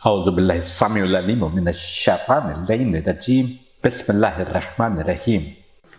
बिस्मिल्लाहिर्रहमानिर्रहीम।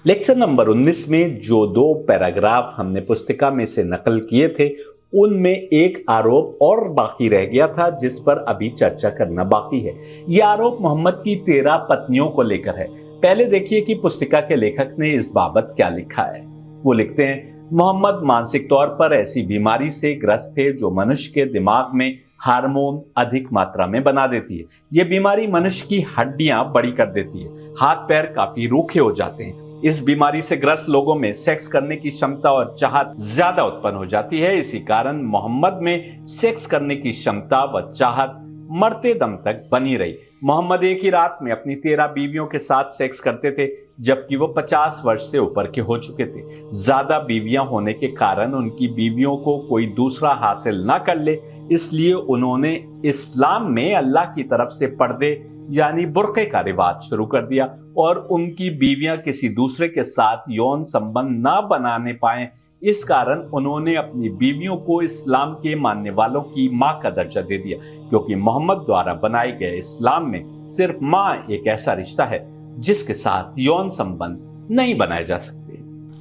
Lecture number 19 में जो दो पैराग्राफ हमने पुस्तिका में से नकल किए थे उनमें एक आरोप और बाकी रह गया था जिस पर अभी चर्चा करना बाकी है। यह आरोप मोहम्मद की 13 पत्नियों को लेकर है। पहले देखिए कि पुस्तिका के लेखक ने इस बाबत क्या लिखा है। वो लिखते हैं, मोहम्मद मानसिक तौर पर ऐसी बीमारी से ग्रस्त थे जो मनुष्य के दिमाग में हार्मोन अधिक मात्रा में बना देती है। यह बीमारी मनुष्य की हड्डियां बड़ी कर देती है, हाथ पैर काफी रूखे हो जाते हैं। इस बीमारी से ग्रस्त लोगों में सेक्स करने की क्षमता और चाहत ज्यादा उत्पन्न हो जाती है। इसी कारण मोहम्मद में सेक्स करने की क्षमता व चाहत मरते दम तक बनी रही। मोहम्मद एक ही रात में अपनी 13 बीवियों के साथ सेक्स करते थे, जबकि वो 50 वर्ष से ऊपर के हो चुके थे। ज्यादा बीवियां होने के कारण उनकी बीवियों को कोई दूसरा हासिल ना कर ले, इसलिए उन्होंने इस्लाम में अल्लाह की तरफ से पर्दे यानी बुर्के का रिवाज शुरू कर दिया और उनकी बीवियां किसी दूसरे के साथ यौन संबंध ना बनाने पाए। इस कारण उन्होंने अपनी बीवियों को इस्लाम के मानने वालों की मां का दर्जा दे दिया, क्योंकि मोहम्मद द्वारा बनाए गए इस्लाम में सिर्फ मां एक ऐसा रिश्ता है जिसके साथ यौन संबंध नहीं बनाए जा सकते।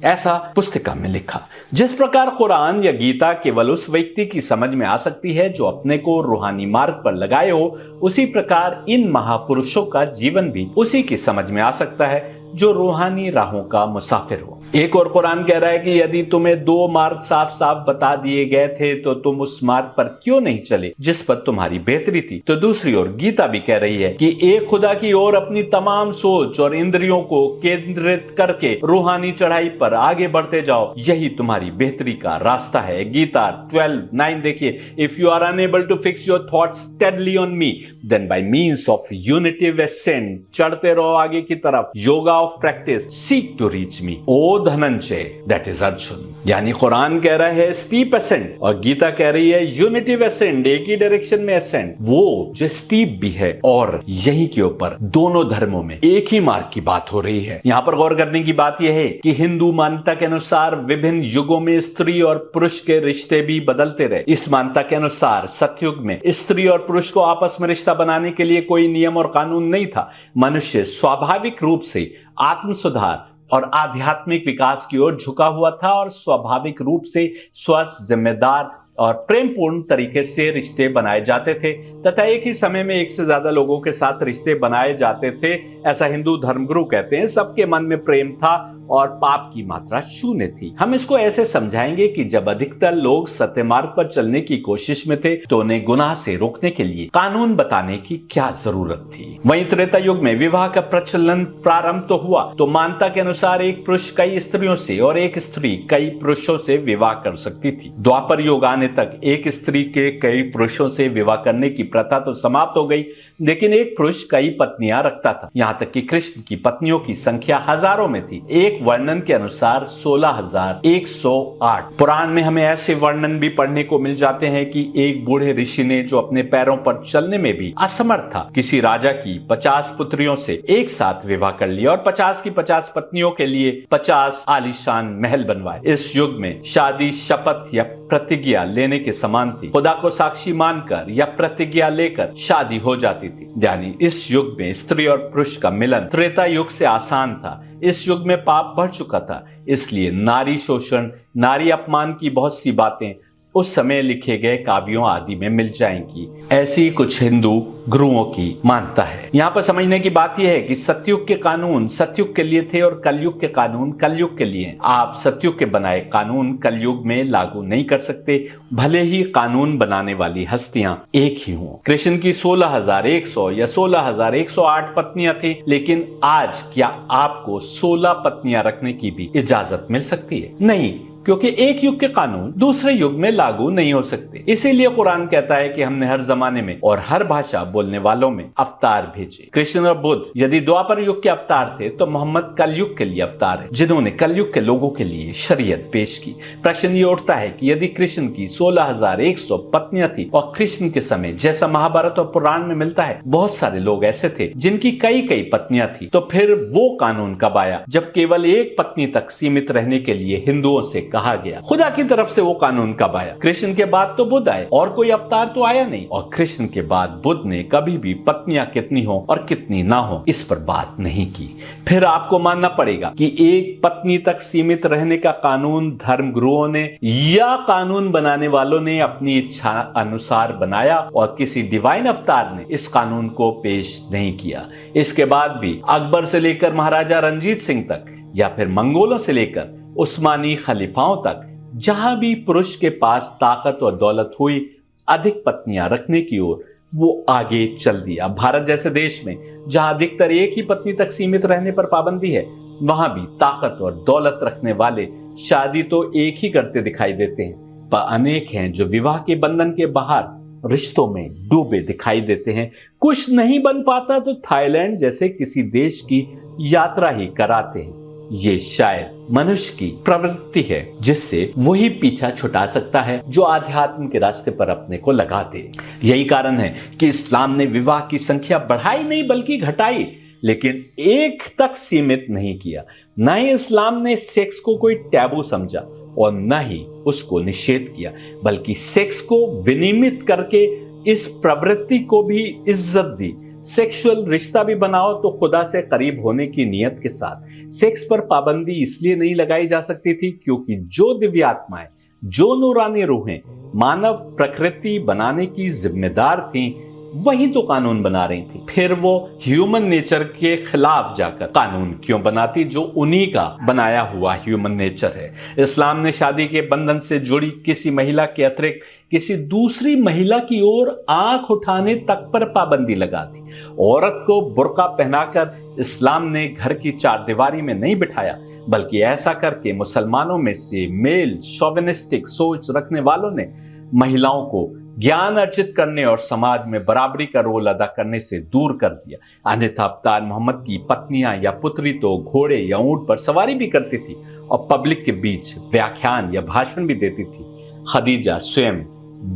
ऐसा पुस्तिका में लिखा। जिस प्रकार कुरान या गीता केवल उस व्यक्ति की समझ में आ सकती है जो अपने को रूहानी मार्ग पर लगाए हो, उसी प्रकार इन महापुरुषों का जीवन भी उसी की समझ में आ सकता है जो रूहानी राहों का मुसाफिर हो। एक और कुरान कह रहा है कि यदि तुम्हें 2 मार्ग साफ साफ बता दिए गए थे तो तुम उस मार्ग पर क्यों नहीं चले जिस पर तुम्हारी बेहतरी थी। तो दूसरी ओर गीता भी कह रही है कि एक खुदा की ओर अपनी तमाम सोच और इंद्रियों को केंद्रित करके रूहानी चढ़ाई पर आगे बढ़ते जाओ, यही तुम्हारी बेहतरी का रास्ता है। गीता 12:9 देखिए, if you are unable to fix your thoughts steadily on me then by means of unitive ascend, चढ़ते रहो आगे की तरफ, yoga of practice, seek to reach me O Dhananjay, that is Arjun. यानी कुरान कह रहा है स्टीप असेंड और गीता कह रही है यूनिटिव असेंड, एक ही डायरेक्शन में असेंड, वो जो स्टीप भी है। और यहीं के ऊपर दोनों धर्मों में एक ही मार्ग की बात हो रही है। यहाँ पर गौर करने की बात यह है कि हिंदू मान्यता के अनुसार विभिन्न युगों में स्त्री और पुरुष के रिश्ते भी बदलते रहे। इस मान्यता के अनुसार सतयुग में स्त्री और पुरुष को आपस में रिश्ता बनाने के लिए कोई नियम और कानून नहीं था। मनुष्य स्वाभाविक रूप से आत्म सुधार और आध्यात्मिक विकास की ओर झुका हुआ था और स्वाभाविक रूप से स्वस्थ, जिम्मेदार और प्रेमपूर्ण तरीके से रिश्ते बनाए जाते थे तथा एक ही समय में एक से ज्यादा लोगों के साथ रिश्ते बनाए जाते थे। ऐसा हिंदू धर्मगुरु कहते हैं। सबके मन में प्रेम था और पाप की मात्रा शून्य थी। हम इसको ऐसे समझाएंगे कि जब अधिकतर लोग सत्य मार्ग पर चलने की कोशिश में थे तो उन्हें गुनाह से रोकने के लिए कानून बताने की क्या जरूरत थी। वहीं त्रेता युग में विवाह का प्रचलन प्रारंभ तो हुआ तो मान्यता के अनुसार एक पुरुष कई स्त्रियों से और एक स्त्री कई पुरुषों से विवाह कर सकती थी। द्वापर युग आने तक एक स्त्री के कई पुरुषों से विवाह करने की प्रथा तो समाप्त हो गई, लेकिन एक पुरुष कई पत्नियां रखता था। यहाँ तक कि कृष्ण की पत्नियों की संख्या हजारों में थी। एक वर्णन के अनुसार 16,108। पुराण में हमें ऐसे वर्णन भी पढ़ने को मिल जाते हैं कि एक बूढ़े ऋषि ने जो अपने पैरों पर चलने में भी असमर्थ था, किसी राजा की 50 पुत्रियों से एक साथ विवाह कर लिया और 50 की 50 पत्नियों के लिए 50 आलीशान महल बनवाए। इस युग में शादी शपथ या प्रतिज्ञा लेने के समान थी। खुदा को साक्षी मानकर या प्रतिज्ञा लेकर शादी हो जाती थी। यानी इस युग में स्त्री और पुरुष का मिलन त्रेता युग से आसान था। इस युग में पाप बढ़ चुका था, इसलिए नारी शोषण, नारी अपमान की बहुत सी बातें उस समय लिखे गए काव्यों आदि में मिल जाएंगी। ऐसी कुछ हिंदू गुरुओं की मानता है। यहाँ पर समझने की बात यह है कि सतयुग के कानून सतयुग के लिए थे और कलयुग के कानून कलयुग के लिए। आप सतयुग के बनाए कानून कलयुग में लागू नहीं कर सकते, भले ही कानून बनाने वाली हस्तियां एक ही हों। कृष्ण की 16,100 या 16,108 पत्नियां थी, लेकिन आज क्या आपको 16 पत्नियां रखने की भी इजाजत मिल सकती है? नहीं, क्योंकि एक युग के कानून दूसरे युग में लागू नहीं हो सकते। इसीलिए कुरान कहता है कि हमने हर जमाने में और हर भाषा बोलने वालों में अवतार भेजे। कृष्ण और बुद्ध यदि द्वापर युग के अवतार थे तो मोहम्मद कलयुग के लिए अवतार है, जिन्होंने कलयुग के लोगों के लिए शरीयत पेश की। प्रश्न ये उठता है कि यदि कृष्ण की 16,100 पत्नियां थी और कृष्ण के समय जैसा महाभारत और पुराण में मिलता है बहुत सारे लोग ऐसे थे जिनकी कई कई पत्नियां थी, तो फिर वो कानून कब आया जब केवल एक पत्नी तक सीमित रहने के लिए हिंदुओं से कहा गया। खुदा की तरफ से वो कानून कब आया? कृष्ण के बाद तो बुद्ध आए और कोई अवतार तो आया नहीं। और कृष्ण के बाद बुद्ध ने कभी भी पत्नियां कितनी हो और कितनी ना हो इस पर बात नहीं की। फिर आपको मानना पड़ेगा कि एक पत्नी तक सीमित रहने का कानून धर्मगुरुओं ने या कानून बनाने वालों ने अपनी इच्छा अनुसार बनाया और किसी डिवाइन अवतार ने इस कानून को पेश नहीं किया। इसके बाद भी अकबर से लेकर महाराजा रंजीत सिंह तक या फिर मंगोलों से लेकर उस्मानी खलीफाओं तक जहां भी पुरुष के पास ताकत और दौलत हुई अधिक पत्नियां रखने की ओर वो आगे चल दिया। भारत जैसे देश में जहां अधिकतर एक ही पत्नी तक सीमित रहने पर पाबंदी है, वहां भी ताकत और दौलत रखने वाले शादी तो एक ही करते दिखाई देते हैं, पर अनेक हैं जो विवाह के बंधन के बाहर रिश्तों में डूबे दिखाई देते हैं। कुछ नहीं बन पाता तो थाईलैंड जैसे किसी देश की यात्रा ही कराते हैं। ये शायद मनुष्य की प्रवृत्ति है जिससे वही पीछा छुटा सकता है जो आध्यात्म के रास्ते पर अपने को लगा दे। यही कारण है कि इस्लाम ने विवाह की संख्या बढ़ाई नहीं बल्कि घटाई, लेकिन एक तक सीमित नहीं किया। न ही इस्लाम ने सेक्स को कोई टैबू समझा और न ही उसको निषेध किया, बल्कि सेक्स को विनियमित करके इस प्रवृत्ति को भी इज्जत दी। सेक्सुअल रिश्ता भी बनाओ तो खुदा से करीब होने की नियत के साथ। सेक्स पर पाबंदी इसलिए नहीं लगाई जा सकती थी क्योंकि जो दिव्य आत्माएं, जो नूरानी रूहें मानव प्रकृति बनाने की जिम्मेदार थीं, वही तो कानून बना रही थी। फिर वो ह्यूमन नेचर के खिलाफ जाकर कानून क्यों बनाती जो उन्हीं का बनाया हुआ ह्यूमन नेचर है। इस्लाम ने शादी के बंधन से जुड़ी किसी महिला के अतिरिक्त किसी दूसरी महिला की ओर आंख उठाने तक पर पाबंदी लगा दी। औरत को बुर्का पहनाकर इस्लाम ने घर की चारदीवारी में नहीं बिठाया, बल्कि ऐसा करके मुसलमानों में से मेल शोविनिस्टिक सोच रखने वालों ने महिलाओं को ज्ञान अर्जित करने और समाज में बराबरी का रोल अदा करने से दूर कर दिया। अन्यथा अवतार मोहम्मद की पत्नियां या पुत्री तो घोड़े या ऊंट पर सवारी भी करती थी और पब्लिक के बीच व्याख्यान या भाषण भी देती थी। खदीजा स्वयं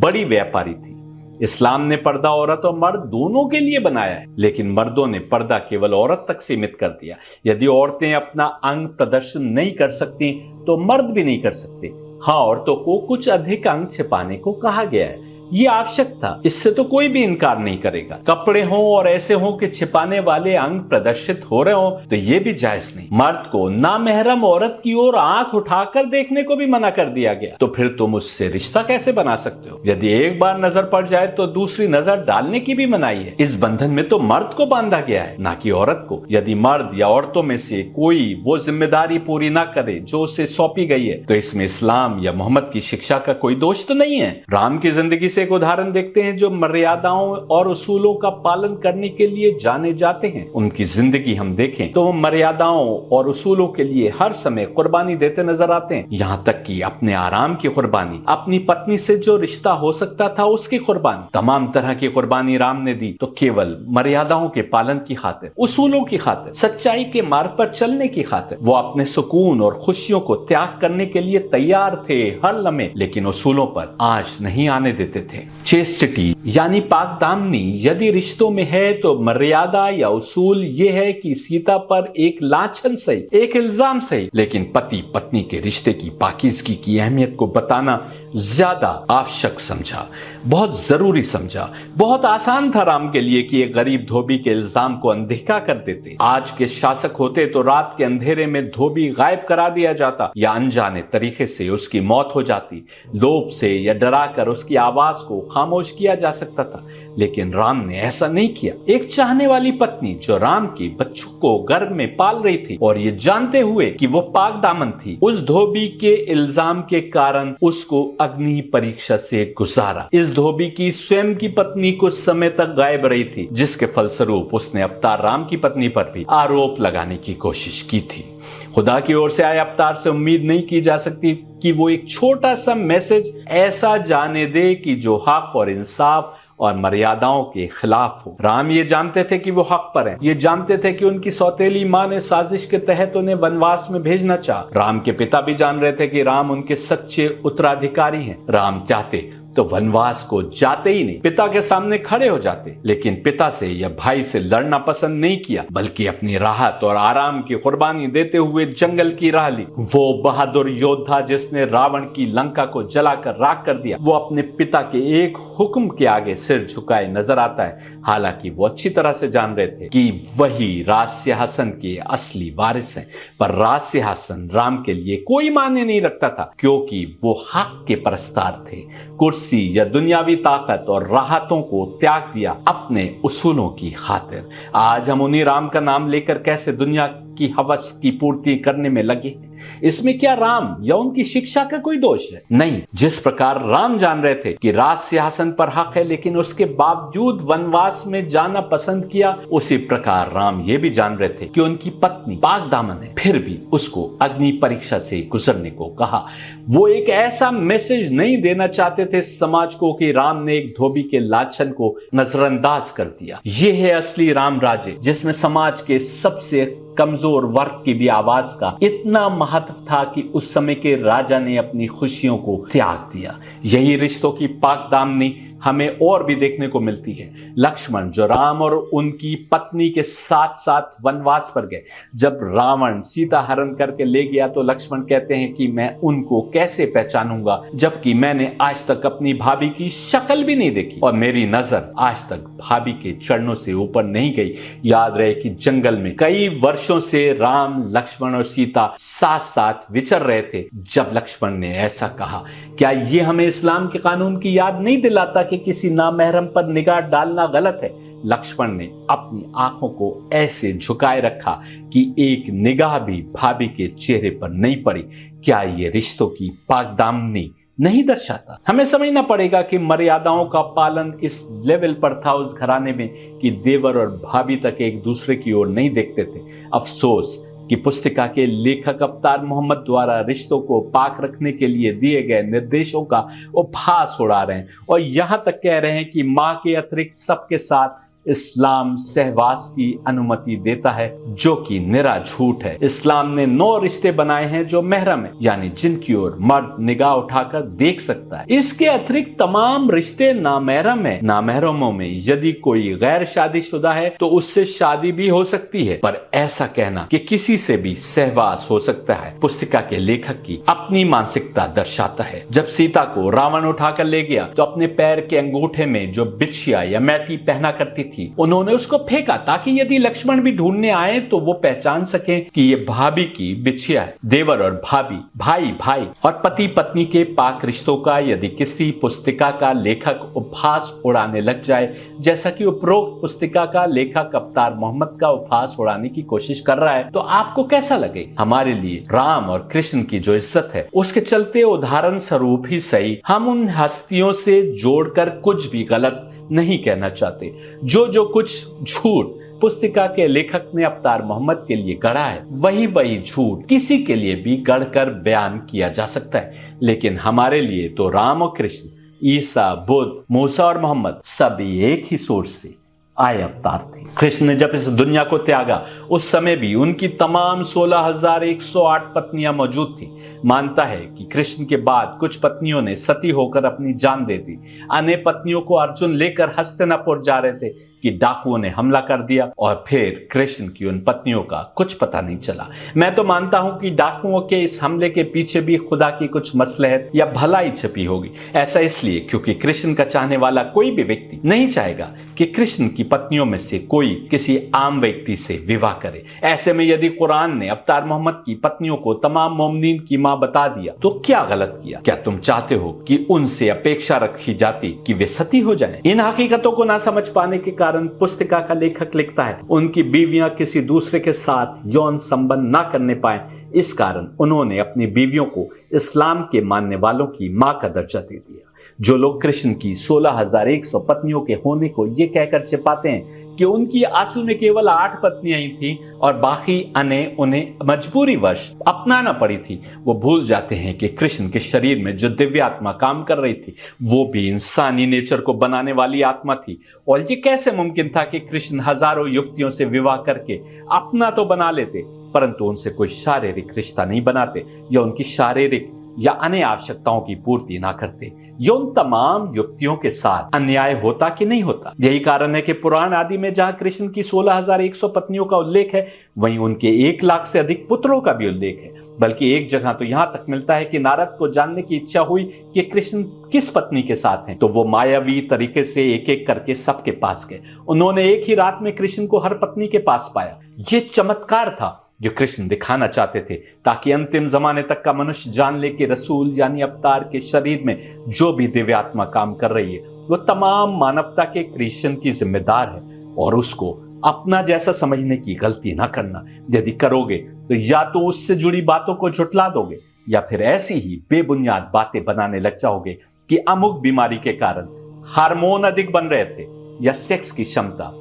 बड़ी व्यापारी थी। इस्लाम ने पर्दा औरत और मर्द दोनों के लिए बनाया है, लेकिन मर्दों ने पर्दा केवल औरत तक सीमित कर दिया। यदि औरतें अपना अंग प्रदर्शन नहीं कर सकती तो मर्द भी नहीं कर सकते। हाँ, औरतों को कुछ अधिक अंग छिपाने को कहा गया है, ये आवश्यक था, इससे तो कोई भी इनकार नहीं करेगा। कपड़े हों और ऐसे हों कि छिपाने वाले अंग प्रदर्शित हो रहे हों तो ये भी जायज नहीं। मर्द को नामहरम औरत की ओर आंख उठाकर देखने को भी मना कर दिया गया। तो फिर तुम उससे रिश्ता कैसे बना सकते हो? यदि एक बार नजर पड़ जाए तो दूसरी नजर डालने की भी मनाही है। इस बंधन में तो मर्द को बांधा गया है, ना कि औरत को। यदि मर्द या औरतों में से कोई वो जिम्मेदारी पूरी ना करे जो उसे सौंपी गई है, तो इसमें इस्लाम या मोहम्मद की शिक्षा का कोई दोष तो नहीं है। राम की जिंदगी एक उदाहरण देखते हैं जो मर्यादाओं और उसूलों का पालन करने के लिए जाने जाते हैं। उनकी जिंदगी हम देखें तो वो मर्यादाओं और उसूलों के लिए हर समय कुर्बानी देते नजर आते हैं, यहां तक कि अपने आराम की कुर्बानी, अपनी पत्नी से जो रिश्ता हो सकता था उसकी कुर्बानी, तमाम तरह की कुर्बानी राम ने दी तो केवल मर्यादाओं के पालन की खातिर, उसूलों की खातिर, सच्चाई के मार्ग पर चलने की खातिर। वो अपने सुकून और खुशियों को त्याग करने के लिए तैयार थे हर लम्हे, लेकिन उसूलों पर आंच नहीं आने देते थे। चेस्टिटी यानी पाक दामनी यदि रिश्तों में है तो मर्यादा या उसूल ये है कि सीता पर एक लाछन सही, एक इल्जाम सही, लेकिन पति पत्नी के रिश्ते की पाकीज़गी की अहमियत को बताना ज्यादा आवश्यक समझा, बहुत जरूरी समझा। बहुत आसान था राम के लिए कि एक गरीब धोबी के इल्जाम को अनदेखा कर देते। आज के शासक होते तो रात के अंधेरे में धोबी गायब करा दिया जाता या अनजाने तरीके से उसकी मौत हो जाती। लोभ से या डराकर उसकी आवाज को खामोश किया जा सकता था, लेकिन राम ने ऐसा नहीं किया। एक चाहने वाली पत्नी जो राम के बच्चों को गर्भ में पाल रही थी और ये जानते हुए कि वो पाक दामन थी, उस धोबी के इल्जाम के कारण उसको अग्नि परीक्षा से गुजारा। इस धोबी की स्वयं की पत्नी कुछ समय तक गायब रही थी, जिसके फलस्वरूप उसने अवतार राम की पत्नी पर भी आरोप लगाने की कोशिश की थी। खुदा की ओर से आए अवतार से उम्मीद नहीं की जा सकती कि वो एक छोटा सा मैसेज ऐसा जाने दे कि जो हक और इंसाफ और मर्यादाओं के खिलाफ हो। राम ये जानते थे कि वो हक पर हैं। ये जानते थे कि उनकी सौतेली मां ने साजिश के तहत उन्हें वनवास में भेजना चाहा। राम के पिता भी जान रहे थे कि राम उनके सच्चे उत्तराधिकारी हैं। राम चाहते तो वनवास को जाते ही नहीं, पिता के सामने खड़े हो जाते। लेकिन पिता से या भाई से लड़ना पसंद नहीं किया, बल्कि अपनी राहत और आराम की कुर्बानी देते हुए जंगल की राह ली। वो बहादुर योद्धा जिसने रावण की लंका को जलाकर राख कर दिया, वो अपने पिता के एक हुक्म के आगे सिर झुकाए नजर आता है। हालांकि वो अच्छी तरह से जान रहे थे कि वही राज सिंहासन के असली वारिस हैं, पर राज सिंहासन राम के लिए कोई मायने नहीं रखता था, क्योंकि वो हक के परस्तार थे। कुर्सी या दुनियावी ताकत और राहतों को त्याग दिया अपने उसूलों की खातिर। आज हम उन्हीं राम का नाम लेकर कैसे दुनिया की हवस की पूर्ति करने में लगे हैं। इसमें क्या राम या उनकी शिक्षा का कोई दोष है? नहीं। जिस प्रकार राम जान रहे थे कि राज सिंहासन पर हक है, लेकिन उसके बावजूद वनवास में जाना पसंद किया, उसी प्रकार राम ये भी जान रहे थे कि उनकी पत्नी पाक दामन है, फिर भी उसको अग्नि परीक्षा से गुजरने को कहा। वो एक ऐसा मैसेज नहीं देना चाहते थे समाज को कि राम ने एक धोबी के लाछन को नजरअंदाज कर दिया। ये है असली राम राज्य, जिसमें समाज के सबसे कमजोर वर्ग की भी आवाज का इतना महत्व था कि उस समय के राजा ने अपनी खुशियों को त्याग दिया। यही रिश्तों की पाकदामनी हमें और भी देखने को मिलती है। लक्ष्मण जो राम और उनकी पत्नी के साथ साथ वनवास पर गए, जब रावण सीता हरण करके ले गया तो लक्ष्मण कहते हैं कि मैं उनको कैसे पहचानूंगा, जबकि मैंने आज तक अपनी भाभी की शक्ल भी नहीं देखी और मेरी नजर आज तक भाभी के चरणों से ऊपर नहीं गई। याद रहे कि जंगल में कई वर्षों से राम, लक्ष्मण और सीता साथ साथ विचर रहे थे जब लक्ष्मण ने ऐसा कहा। क्या ये हमें इस्लाम के कानून की याद नहीं दिलाता कि किसी नामहरम पर निगाह डालना गलत है? लक्ष्मण ने अपनी आंखों को ऐसे झुकाए रखा कि एक निगाह भी भाभी के चेहरे पर नहीं पड़ी। क्या ये रिश्तों की पाकदामनी नहीं दर्शाता? हमें समझना पड़ेगा कि मर्यादाओं का पालन इस लेवल पर था उस घराने में कि देवर और भाभी तक एक दूसरे की ओर नहीं देखते थे। अफसोस कि पुस्तिका के लेखक अवतार मोहम्मद द्वारा रिश्तों को पाक रखने के लिए दिए गए निर्देशों का उपहास उड़ा रहे हैं और यहां तक कह रहे हैं कि मां के अतिरिक्त सबके साथ इस्लाम सहवास की अनुमति देता है, जो कि निरा झूठ है। इस्लाम ने 9 रिश्ते बनाए हैं जो महरम है, यानी जिनकी ओर मर्द निगाह उठाकर देख सकता है। इसके अतिरिक्त तमाम रिश्ते नामहरम है। नामहरमों में यदि कोई गैर शादीशुदा है तो उससे शादी भी हो सकती है, पर ऐसा कहना कि किसी से भी सहवास हो सकता है पुस्तिका के लेखक की अपनी मानसिकता दर्शाता है। जब सीता को रावण उठाकर ले गया तो अपने पैर के अंगूठे में जो बिछिया या मैटी पहना करती थी, उन्होंने उसको फेंका ताकि यदि लक्ष्मण भी ढूंढने आए तो वो पहचान सके कि ये भाभी की बिछिया है। देवर और भाभी, भाई भाई और पति पत्नी के पाक रिश्तों का यदि किसी पुस्तिका का लेखक उपहास उड़ाने लग जाए, जैसा कि उपरोक्त पुस्तिका का लेखक अवतार मोहम्मद का उपहास उड़ाने की कोशिश कर रहा है, तो आपको कैसा लगे? हमारे लिए राम और कृष्ण की जो इज्जत है, उसके चलते उदाहरण स्वरूप ही सही हम उन हस्तियों से जोड़कर कुछ भी गलत नहीं कहना चाहते। जो कुछ झूठ पुस्तिका के लेखक ने अवतार मोहम्मद के लिए गढ़ा है, वही झूठ किसी के लिए भी गढ़कर बयान किया जा सकता है। लेकिन हमारे लिए तो राम और कृष्ण, ईसा, बुद्ध, मूसा और मोहम्मद सभी एक ही सोर्स से आए अवतार थे। कृष्ण ने जब इस दुनिया को त्यागा, उस समय भी उनकी तमाम 16,108 पत्नियां मौजूद थी। मानता है कि कृष्ण के बाद कुछ पत्नियों ने सती होकर अपनी जान दे दी। अन्य पत्नियों को अर्जुन लेकर हस्तिनापुर जा रहे थे कि डाकुओं ने हमला कर दिया और फिर कृष्ण की उन पत्नियों का कुछ पता नहीं चला। मैं तो मानता हूं कि डाकुओं के इस हमले के पीछे भी खुदा की कुछ मसलहत या भलाई छिपी होगी। ऐसा इसलिए क्योंकि कृष्ण का चाहने वाला कोई भी व्यक्ति नहीं चाहेगा कि कृष्ण की पत्नियों में से कोई किसी आम व्यक्ति से विवाह करे। ऐसे में यदि कुरान ने अवतार मोहम्मद की पत्नियों को तमाम मोमिनीन की मां बता दिया तो क्या गलत किया? क्या तुम चाहते हो कि उनसे अपेक्षा रखी जाती कि वे सती हो जाएं? इन हकीकतों को ना समझ पाने के कारण पुस्तिका का लेखक लिखता है उनकी बीवियां किसी दूसरे के साथ यौन संबंध ना करने पाए, इस कारण उन्होंने अपनी बीवियों को इस्लाम के मानने वालों की मां का दर्जा दे दिया। जो लोग कृष्ण की 16,100 पत्नियों के होने को ये कहकर छिपाते हैं कि उनकी असल में केवल 8 पत्नियां ही थी और बाकी अन्य उन्हें मजबूरी वश अपनाना पड़ी थी, वो भूल जाते हैं कि कृष्ण के शरीर में जो दिव्य आत्मा काम कर रही थी वो भी इंसानी नेचर को बनाने वाली आत्मा थी। और ये कैसे मुमकिन था कि कृष्ण हजारों युवतियों से विवाह करके अपना तो बना लेते परंतु उनसे कोई शारीरिक रिश्ता नहीं बनाते या उनकी शारीरिक या अन्य आवश्यकताओं की पूर्ति ना करते, ये उन तमाम युवतियों के साथ अन्याय होता कि नहीं होता। यही कारण है कि पुराण आदि में जहां कृष्ण की 16,100 पत्नियों का उल्लेख है, वहीं उनके 1 लाख से अधिक पुत्रों का भी उल्लेख है। बल्कि एक जगह तो यहां तक मिलता है कि नारद को जानने की इच्छा हुई कि कृष्ण किस पत्नी के साथ हैं, तो वो मायावी तरीके से एक एक करके सबके पास गए। उन्होंने एक ही रात में कृष्ण को हर पत्नी के पास पाया। ये चमत्कार था जो कृष्ण दिखाना चाहते थे, ताकि अंतिम जमाने तक का मनुष्य जान ले कि रसूल यानी अवतार के शरीर में जो भी दिव्यात्मा काम कर रही है, वो तमाम मानवता के क्रिएशन की जिम्मेदार है, और उसको अपना जैसा समझने की गलती ना करना। यदि करोगे तो या तो उससे जुड़ी बातों को झुठला दोगे, या फिर ऐसी ही बेबुनियाद बातें बनाने लग जाओगे कि अमुक बीमारी के कारण हार्मोन अधिक बन रहे थे, या सेक्स की क्षमता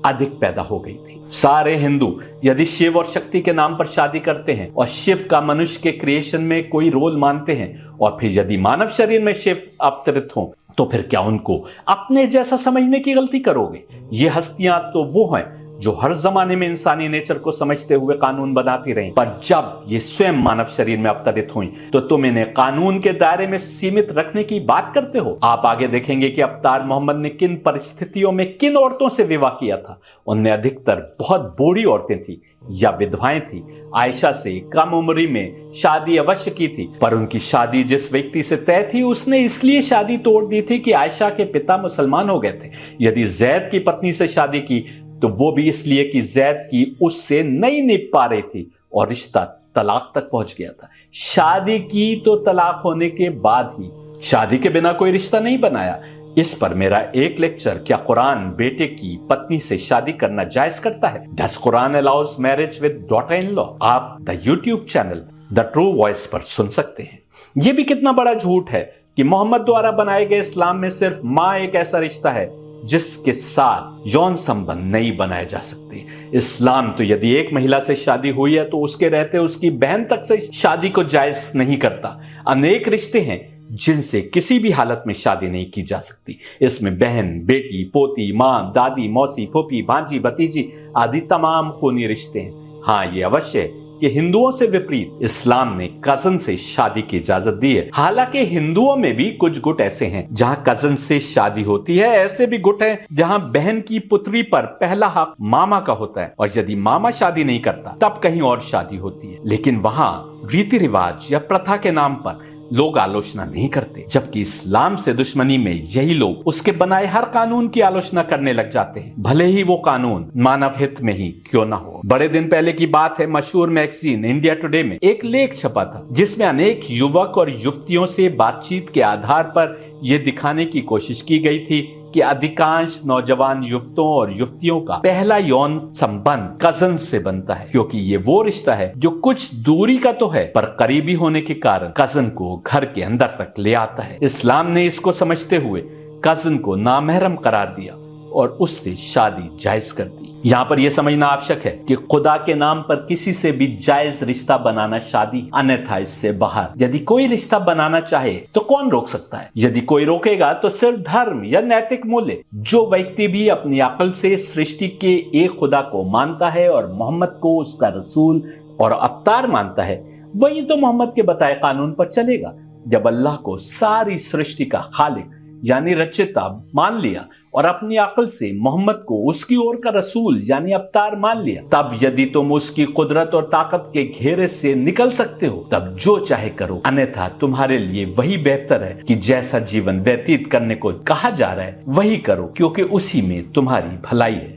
अधिक पैदा हो गई थी। सारे हिंदू यदि शिव और शक्ति के नाम पर शादी करते हैं और शिव का मनुष्य के क्रिएशन में कोई रोल मानते हैं, और फिर यदि मानव शरीर में शिव अवतरित हो, तो फिर क्या उनको अपने जैसा समझने की गलती करोगे? ये हस्तियां तो वो हैं जो हर जमाने में इंसानी नेचर को समझते हुए कानून बनाती रही, पर जब ये स्वयं मानव शरीर में अवतरित हुई तो तुम इन्हें कानून के दायरे में सीमित रखने की बात करते हो। आप आगे देखेंगे कि अवतार मोहम्मद ने किन परिस्थितियों में किन औरतों से विवाह किया था। उनमें अधिकतर बहुत बूढ़ी औरतें थी या विधवाएं थी। आयशा से कम उम्र में शादी अवश्य की थी, पर उनकी शादी जिस व्यक्ति से तय थी, उसने इसलिए शादी तोड़ दी थी कि आयशा के पिता मुसलमान हो गए थे। यदि जैद की पत्नी से शादी की तो वो भी इसलिए कि जैद की उससे नहीं निभ पा रही थी, और रिश्ता तलाक तक पहुंच गया था। शादी की तो तलाक होने के बाद ही, शादी के बिना कोई रिश्ता नहीं बनाया। इस पर मेरा एक लेक्चर, क्या कुरान बेटे की पत्नी से शादी करना जायज करता है? Does Quran allows marriage with daughter in law? आप the YouTube channel the true voice पर सुन सकते हैं। यह भी कितना बड़ा झूठ है कि मोहम्मद द्वारा बनाए गए इस्लाम में सिर्फ मां एक ऐसा रिश्ता है जिसके साथ यौन संबंध नहीं बनाए जा सकते। इस्लाम तो यदि एक महिला से शादी हुई है तो उसके रहते उसकी बहन तक से शादी को जायज नहीं करता। अनेक रिश्ते हैं जिनसे किसी भी हालत में शादी नहीं की जा सकती। इसमें बहन, बेटी, पोती, मां, दादी, मौसी, फूफी, भांजी, भतीजी आदि तमाम खूनी रिश्ते हैं। हाँ, ये अवश्य है कि हिंदुओं से विपरीत इस्लाम ने कजन से शादी की इजाजत दी है। हालांकि हिंदुओं में भी कुछ गुट ऐसे हैं जहां कजन से शादी होती है, ऐसे भी गुट हैं जहां बहन की पुत्री पर पहला हक मामा का होता है, और यदि मामा शादी नहीं करता तब कहीं और शादी होती है। लेकिन वहां रीति रिवाज या प्रथा के नाम पर लोग आलोचना नहीं करते, जबकि इस्लाम से दुश्मनी में यही लोग उसके बनाए हर कानून की आलोचना करने लग जाते हैं, भले ही वो कानून मानव हित में ही क्यों ना हो। बड़े दिन पहले की बात है, मशहूर मैगजीन इंडिया टुडे में एक लेख छपा था जिसमें अनेक युवक और युवतियों से बातचीत के आधार पर यह दिखाने की कोशिश की गई थी कि अधिकांश नौजवान युवकों और युवतियों का पहला यौन संबंध कजन से बनता है, क्योंकि ये वो रिश्ता है जो कुछ दूरी का तो है पर करीबी होने के कारण कजन को घर के अंदर तक ले आता है। इस्लाम ने इसको समझते हुए कजन को नामहरम करार दिया और उससे शादी जायज कर दी। यहाँ पर यह समझना आवश्यक है कि खुदा के नाम पर किसी से भी जायज रिश्ता बनाना शादी, अन्यथा इससे बाहर यदि कोई रिश्ता बनाना चाहे तो कौन रोक सकता है? यदि कोई रोकेगा तो सिर्फ धर्म या नैतिक मूल्य। जो व्यक्ति भी अपनी अकल से सृष्टि के एक खुदा को मानता है और मोहम्मद को उसका रसूल और अवतार मानता है, वही तो मोहम्मद के बताए कानून पर चलेगा। जब अल्लाह को सारी सृष्टि का खालिक यानी रचयिता मान लिया और अपनी अकल से मोहम्मद को उसकी ओर का रसूल यानी अवतार मान लिया, तब यदि तुम उसकी कुदरत और ताकत के घेरे से निकल सकते हो तब जो चाहे करो, अन्यथा तुम्हारे लिए वही बेहतर है कि जैसा जीवन व्यतीत करने को कहा जा रहा है वही करो, क्योंकि उसी में तुम्हारी भलाई है।